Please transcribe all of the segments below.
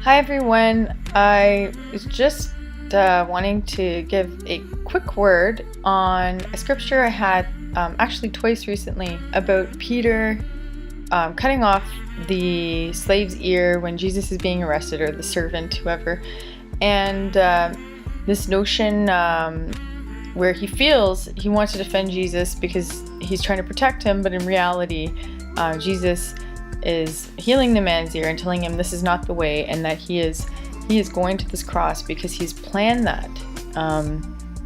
Hi everyone. I was just wanting to give a quick word on a scripture I had actually twice recently about Peter cutting off the slave's ear when Jesus is being arrested, or the servant, whoever, and this notion where he feels he wants to defend Jesus because he's trying to protect him, but in reality Jesus is healing the man's ear and telling him this is not the way, and that he is going to this cross because he's planned that.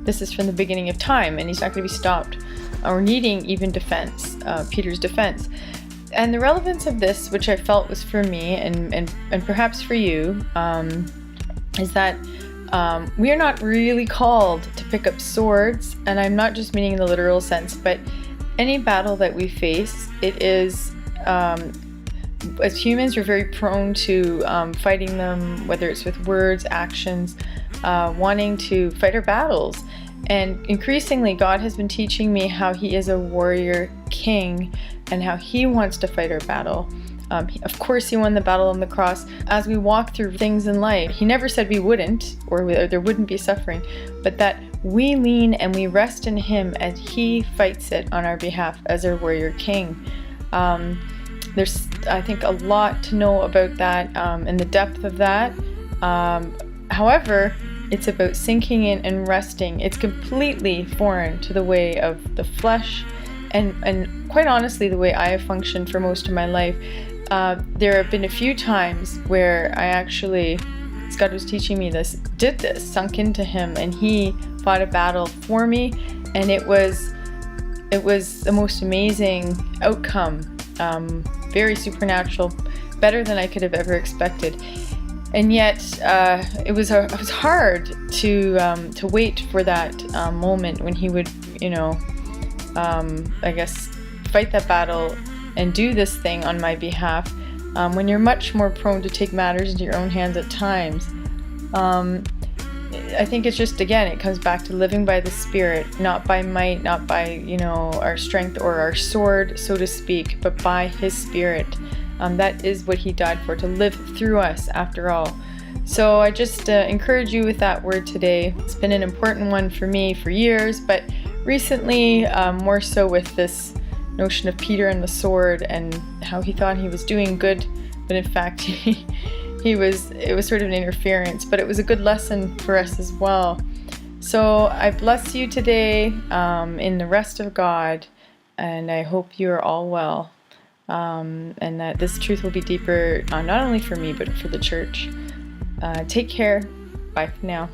This is from the beginning of time, and he's not going to be stopped or needing even defense, Peter's defense. And the relevance of this, which I felt was for me and perhaps for you, is that we are not really called to pick up swords, and I'm not just meaning in the literal sense, but any battle that we face, it is as humans, we're very prone to fighting them, whether it's with words, actions, wanting to fight our battles. And increasingly, God has been teaching me how He is a warrior king and how He wants to fight our battle. Of course, He won the battle on the cross. As we walk through things in life, He never said we wouldn't, or there wouldn't be suffering, but that we lean and we rest in Him as He fights it on our behalf as our warrior king. There's, I think, a lot to know about that and the depth of that. However, it's about sinking in and resting. It's completely foreign to the way of the flesh, and quite honestly, the way I have functioned for most of my life. There have been a few times where I actually, as God was teaching me this, sunk into Him, and He fought a battle for me, and it was the most amazing outcome. Very supernatural, better than I could have ever expected. And yet, it was hard to wait for that moment when He would, I guess, fight that battle and do this thing on my behalf. When you're much more prone to take matters into your own hands at times. I think it's just, again, it comes back to living by the Spirit, not by might, not by, our strength or our sword, so to speak, but by His Spirit. That is what He died for, to live through us after all. So I just encourage you with that word today. It's been an important one for me for years, but recently more so with this notion of Peter and the sword, and how he thought he was doing good, but in fact it was sort of an interference, but it was a good lesson for us as well. So I bless you today in the rest of God, and I hope you are all well, and that this truth will be deeper, not only for me, but for the church. Take care. Bye for now.